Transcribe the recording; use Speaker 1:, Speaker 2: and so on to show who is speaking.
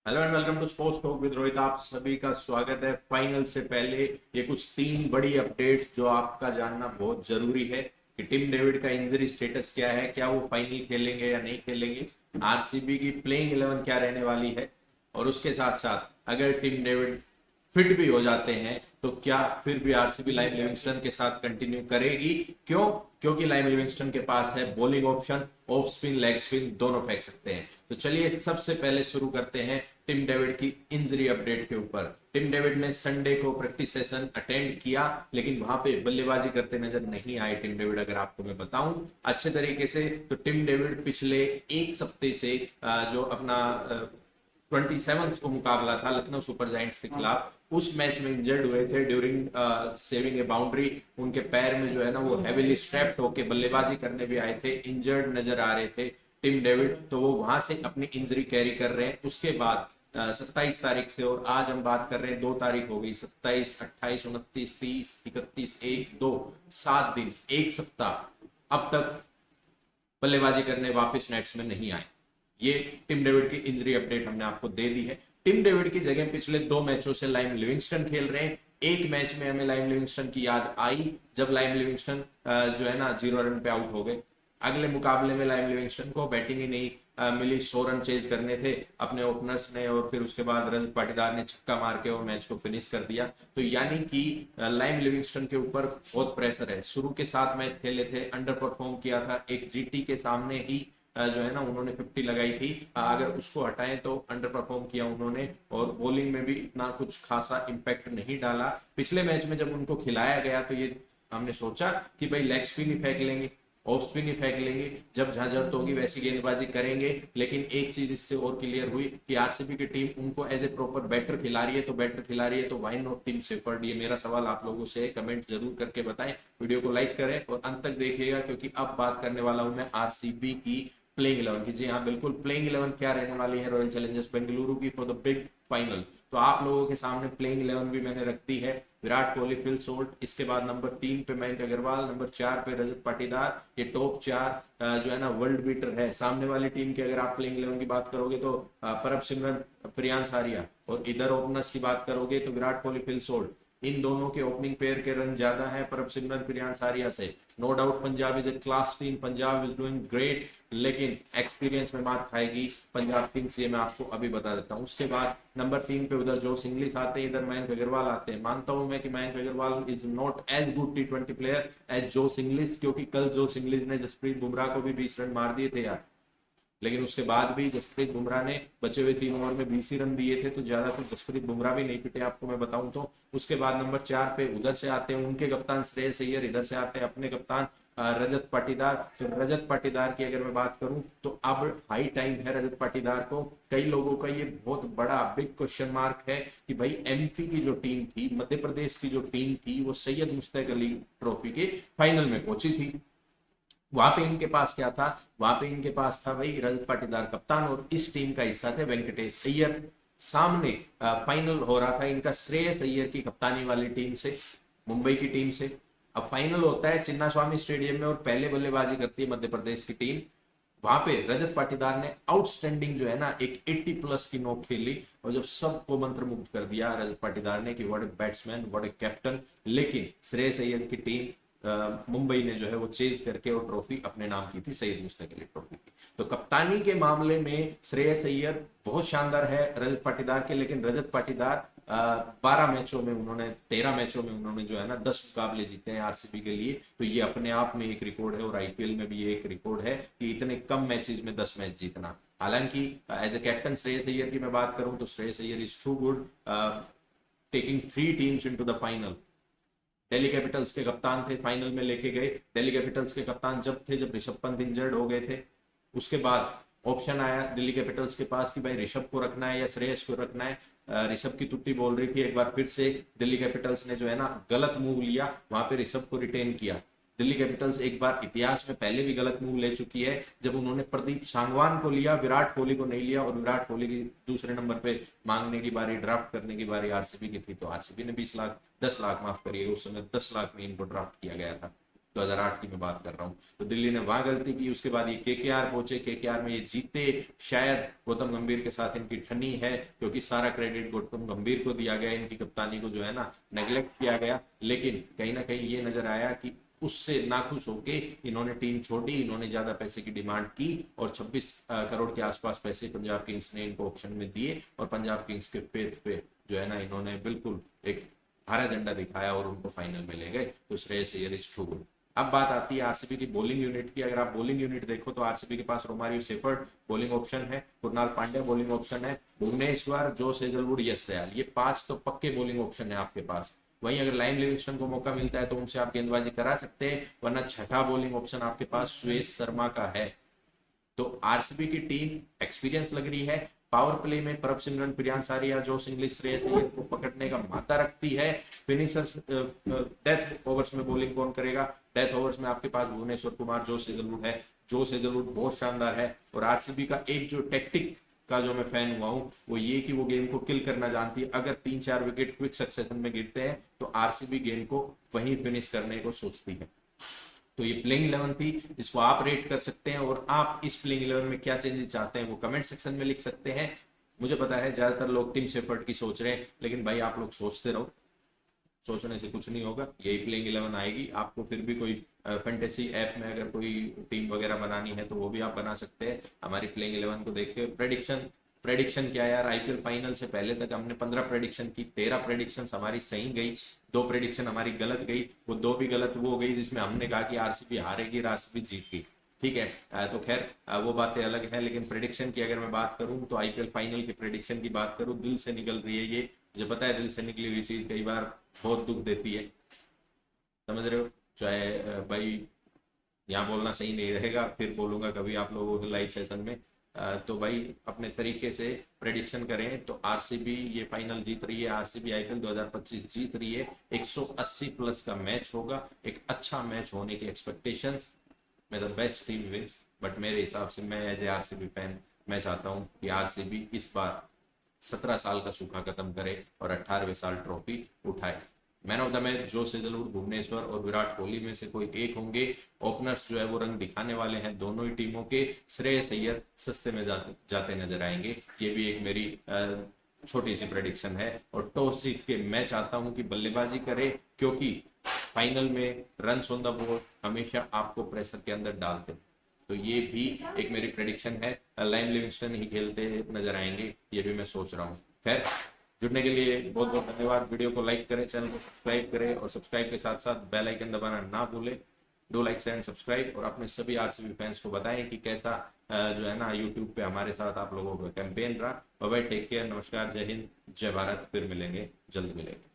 Speaker 1: Hello and welcome to sports talk with Rohit. आप सभी का स्वागत है। फाइनल से पहले ये कुछ तीन बड़ी अपडेट जो आपका जानना बहुत जरूरी है कि टिम डेविड का इंजरी स्टेटस क्या है, क्या वो फाइनल खेलेंगे या नहीं खेलेंगे, आरसीबी की प्लेइंग 11 क्या रहने वाली है, और उसके साथ साथ अगर टिम डेविड फिट भी हो जाते हैं तो क्या फिर भी आरसीबी लाइम लिविंगस्टन के साथ कंटिन्यू करेगी। क्यों? क्योंकि लाइम लिविंगस्टन के पास है bowling option, off spin leg spin दोनों फेंक सकते हैं। तो चलिए सबसे पहले शुरू करते हैं टिम डेविड की इंजरी अपडेट के ऊपर। टिम डेविड ने संडे को प्रैक्टिस सेशन अटेंड किया, लेकिन वहां पे बल्लेबाजी करते नजर नहीं आए टिम डेविड। अगर आपको मैं बताऊं अच्छे तरीके से, तो टिम डेविड पिछले एक सप्ते से जो अपना 27 को मुकाबला था लखनऊ सुपर जायंट्स के खिलाफ, उस मैच में इंजर्ड हुए थे ड्यूरिंग सेविंग ए बाउंड्री। उनके पैर में जो है ना वो हैवीली स्ट्रैप्ड होके बल्लेबाजी करने भी आए थे, इंजर्ड नजर आ रहे थे टिम डेविड। तो वो वहां से अपनी इंजरी कैरी कर रहे हैं। उसके बाद 27 तारीख से, और आज हम बात कर रहे हैं 2 तारीख हो गई, 27, 28, 29, 30, 31, 1, 2, 7 दिन, एक सप्ताह अब तक बल्लेबाजी करने वापस नेट्स में नहीं आए। ये टिम डेविड की इंजरी अपडेट हमने आपको दे दी है। टिम डेविड की जगह पिछले 2 मैचों से लाइम लिविंगस्टन खेल रहे हैं। एक मैच में हमें लाइम लिविंगस्टन की याद आई जब लाइम लिविंगस्टन जो है ना 0 रन पे आउट हो गए। अगले मुकाबले में लाइम लिविंगस्टन को बैटिंग ही नहीं मिली, 100 रन चेज करने थे अपने ओपनर्स ने, और फिर उसके बाद रजत पाटीदार ने छक्का मार के और मैच को फिनिश कर दिया। तो यानी कि लाइम लिविंगस्टन के ऊपर बहुत प्रेशर है। शुरू के 7 मैच खेले थे, अंडर परफॉर्म किया था, एक जीटी के सामने ही जो है ना उन्होंने 50 लगाई थी। अगर उसको हटाएं तो अंडर परफॉर्म किया उन्होंने, और बॉलिंग में भी इतना कुछ खासा इम्पैक्ट नहीं डाला। पिछले मैच में जब उनको खिलाया गया तो ये हमने सोचा कि भाई लेग स्पिन ही फेंक लेंगे, ऑफ स्पिन ही फेंक लेंगे, जब जहां जरूरत होगी वैसी गेंदबाजी करेंगे। लेकिन एक चीज इससे और क्लियर हुई कि आरसीबी की टीम उनको एज ए प्रॉपर बैटर खिला रही है। तो बैटर खिला रही है तो व्हाई नॉट टीम सेफर्ड? ये मेरा सवाल आप लोगों से, कमेंट जरूर करके बताएं, वीडियो को लाइक करें और अंत तक देखिएगा, क्योंकि अब बात करने वाला हूं मैं आरसीबी की प्लेइंग 11 की। जी हाँ, बिल्कुल, प्लेइंग 11 क्या रहने वाली है रॉयल चैलेंजर्स बेंगलुरु की फॉर द बिग फाइनल। तो आप लोगों के सामने प्लेइंग 11 भी मैंने रख दी है। विराट कोहली, फिल सोल्ट, इसके बाद नंबर 3 पे मयंक अग्रवाल, नंबर 4 पे रजत पाटीदार। ये टॉप 4 जो है ना वर्ल्ड बीटर है। सामने वाली टीम की अगर आप प्लेइंग 11 की बात करोगे तो परब सिमरन, प्रियांश आर्या, और इधर ओपनर्स की बात करोगे तो विराट कोहली, फिल सोल्ट। इन दोनों के ओपनिंग पेयर के रन ज्यादा है परब सिमरन, प्रियांश आर्या से। No doubt Punjab is a class team, Punjab is doing great, लेकिन एक्सपीरियंस में मात खाएगी पंजाब किंग्स, ये मैं आपको अभी बता देता हूँ। उसके बाद नंबर 3 पे उधर जोश इंग्लिश आते हैं, इधर मयंक अग्रवाल आते हैं। मानता हूं मैं कि Mayank Agarwal is not as good T20 player as Josh Inglis, क्योंकि कल जोश इंग्लिश ने जसप्रीत बुमराह को भी 20 रन मार दिए थे यार। लेकिन उसके बाद भी जसप्रीत बुमराह ने बचे हुए 3 ओवर में 20 ही रन दिए थे, तो ज्यादा कुछ जसप्रीत बुमराह भी नहीं पिटे आपको मैं बताऊं तो। उसके बाद नंबर 4 पे उधर से आते हैं उनके कप्तान श्रेयस अय्यर, इधर से आते हैं अपने कप्तान रजत पाटीदार। तो रजत पाटीदार की अगर मैं बात करूं तो अब हाई टाइम है रजत पाटीदार को। कई लोगों का ये बहुत बड़ा बिग क्वेश्चन मार्क है कि भाई एमपी की जो टीम थी, मध्य प्रदेश की जो टीम थी, वो सैयद मुश्ताक अली ट्रॉफी के फाइनल में पहुंची थी। वहां पे इनके पास क्या था? वहां पे इनके पास था भाई रजत पाटीदार कप्तान, और इस टीम का हिस्सा थे वेंकटेश अय्यर। सामने फाइनल हो रहा था इनका श्रेयस अय्यर की कप्तानी वाली टीम से, मुंबई की टीम से। अब फाइनल होता है चिन्ना स्वामी स्टेडियम में और पहले बल्लेबाजी करती है मध्य प्रदेश की टीम। वहां पे रजत पाटीदार ने आउटस्टैंडिंग जो है ना एक 80+ की नोक खेली, और जब सबको मंत्र मुग्ध कर दिया रजत पाटीदार ने कि what a batsman, what a captain. लेकिन श्रेयस अय्यर की टीम मुंबई ने जो है वो चेज करके और ट्रॉफी अपने नाम की थी, सैयद मुश्ताक अली ट्रॉफी की। तो कप्तानी के मामले में श्रेयस अय्यर बहुत शानदार है रजत पाटीदार के, लेकिन रजत पाटीदार 12 मैचों में उन्होंने, 13 मैचों में उन्होंने जो है ना 10 मुकाबले जीते हैं आरसीबी के लिए। तो ये अपने आप में एक रिकॉर्ड है, और आईपीएल में भी ये एक रिकॉर्ड है कि इतने कम मैचेस में 10 मैच जीतना। हालांकि as a captain Shreyas Iyer की मैं बात करूं तो Shreyas Iyer is too good, taking 3 teams into the final. Delhi capitals के कप्तान थे, फाइनल में लेके गए। दिल्ली कैपिटल्स के कप्तान जब थे जब ऋषभ पंत इंजर्ड हो गए थे। उसके बाद ऑप्शन आया दिल्ली कैपिटल्स के पास कि भाई ऋषभ को रखना है या श्रेयस को रखना है। ऋषभ की तुत्ती बोल रही थी। एक बार फिर से दिल्ली कैपिटल्स ने जो है ना गलत मूव लिया, वहां पे ऋषभ को रिटेन किया। दिल्ली कैपिटल्स एक बार इतिहास में पहले भी गलत मूव ले चुकी है, जब उन्होंने प्रदीप सांगवान को लिया, विराट कोहली को नहीं लिया, और विराट कोहली की दूसरे नंबर पे मांगने की बारी, ड्राफ्ट करने की बारी आरसीबी की थी, तो आरसीबी ने 20 लाख, 10 लाख माफ करिए, उस समय 10 लाख में इनको ड्राफ्ट किया गया था। 2008 की मैं बात कर रहा हूँ। तो दिल्ली ने वहां गलती की, उसके बाद ये केकेआर पहुंचे, केकेआर में ये जीते। शायद गौतम गंभीर के साथ इनकी ठनी है, क्योंकि सारा क्रेडिट गौतम गंभीर को दिया गया, इनकी कप्तानी को जो है ना नेग्लेक्ट किया गया। लेकिन कहीं ना कहीं ये नजर आया कि उससे नाखुश होके इन्होंने टीम छोड़ी, इन्होंने ज्यादा पैसे की डिमांड की और 26 करोड़ के आसपास पैसे पंजाब किंग्स ने इनको ऑप्शन में दिए, और पंजाब किंग्स के फेथ पे जो है ना इन्होंने बिल्कुल एक हरा झंडा दिखाया और उनको फाइनल में ले गए। तो Shreyas Iyer is too good. अब बात आती है आरसीबी की बॉलिंग यूनिट की। अगर आप बॉलिंग यूनिट देखो तो आरसीबी के पास रोमारियो सेफर्ड बॉलिंग ऑप्शन है, कुणाल पांड्या बॉलिंग ऑप्शन है, भुवनेश्वर, जोस हेजलवुड, यश दयाल, ये 5 तो पक्के बॉलिंग ऑप्शन है आपके पास। वहीं अगर लाइम लिविंगस्टन को मौका मिलता है तो उनसे आप गेंदबाजी करा सकते हैं, वरना छठा बॉलिंग ऑप्शन आपके पास सुयश शर्मा का है। तो आरसीबी की टीम एक्सपीरियंस लग रही है। पावर प्ले में प्रभसिमरन, प्रियांश आर्या, जोश इंग्लिश, श्रेयस अय्यर को पकड़ने का माता रखती है। फिनिशर्स डेथ ओवर्स में बॉलिंग कौन करेगा? डेथ ओवर्स में आपके पास भुवनेश्वर कुमार, जोश हेजलवुड है। जोश हेजलवुड बहुत शानदार है। और आरसीबी का एक जो टेक्टिक का जो मैं फैन हुआ हूं वो ये कि वो गेम को किल करना जानती है। अगर 3-4 विकेट क्विक सक्सेशन में गिरते हैं तो आरसीबी गेम को वहीं फिनिश करने को सोचती है। तो ये प्लेइंग 11 थी, इसको आप रेट कर सकते हैं। और आप इस प्लेइंग 11 में क्या चेंजेस चाहते हैं वो कमेंट सेक्शन में लिख सकते हैं। मुझे पता है ज्यादातर लोग टिम शेफर्ड की सोच रहे हैं, लेकिन भाई आप लोग सोचते रहो, सोचने से कुछ नहीं होगा। यही प्लेइंग 11 आएगी। आपको फिर भी कोई फैंटेसी ऐप में अगर कोई टीम वगैरह बनानी है तो वो भी आप बना सकते हैं हमारी प्लेइंग 11 को देख के। प्रेडिक्शन प्रेडिक्शन क्या यार, आईपीएल फाइनल से पहले तक हमने 15 प्रेडिक्शन की, 13 प्रेडिक्शन हमारी सही गई, 2 प्रेडिक्शन हमारी गलत गई। वो 2 भी गलत वो हो गई जिसमें हमने कहा कि आरसीबी हारेगी, आरसीबी जीत गई। ठीक है, तो खैर वो बातें अलग है। लेकिन प्रेडिक्शन की अगर मैं बात करूं तो आईपीएल फाइनल की प्रेडिक्शन की बात करूं, दिल से निकल रही है ये। मुझे पता है दिल से निकली हुई चीज कई बार बहुत दुख देती है, समझ रहे हो। चाहे भाई यहाँ बोलना सही नहीं रहेगा, फिर बोलूंगा कभी आप लोगों के लाइव सेशन में। तो भाई अपने तरीके से प्रेडिक्शन करें तो आरसीबी ये फाइनल जीत रही है, आरसीबी आईपीएल 2025 जीत रही है। 180 प्लस का मैच होगा, एक अच्छा मैच होने की एक्सपेक्टेशंस में the best team wins. But मेरे हिसाब से मैं एज ए आरसीबी फैन मैं चाहता हूँ कि आरसीबी इस बार 17 साल का सूखा खत्म करे और 18वें साल ट्रॉफी उठाए। Man of the match Josh Hazlewood, Bhuvneshwar और विराट कोहली में से कोई एक होंगे। ओपनर्स जो है वो रंग दिखाने वाले हैं दोनों ही टीमों के। श्रेयस अय्यर सस्ते में जाते नजर आएंगे। ये भी एक मेरी छोटी सी प्रेडिक्शन है। और टॉस जीत के मैं चाहता हूं कि बल्लेबाजी करे, क्योंकि फाइनल में रन ऑन द बोर्ड हमेशा आपको प्रेशर के अंदर डालते हैं। तो ये भी एक मेरी प्रेडिक्शन है। लाइम लिविंगस्टन ही खेलते नजर आएंगे, ये भी मैं सोच रहा हूँ। खैर, जुड़ने के लिए बहुत बहुत धन्यवाद। वीडियो को लाइक करें, चैनल को सब्सक्राइब करें और सब्सक्राइब के साथ साथ बेल आइकन दबाना ना भूलें। डू लाइक एंड सब्सक्राइब और अपने सभी आरसीबी फैंस को बताएं कि कैसा जो है ना यूट्यूब पे हमारे साथ आप लोगों का कैंपेन रहा। बाय बाय, टेक केयर, नमस्कार, जय हिंद, जय भारत। फिर मिलेंगे, जल्द मिलेंगे।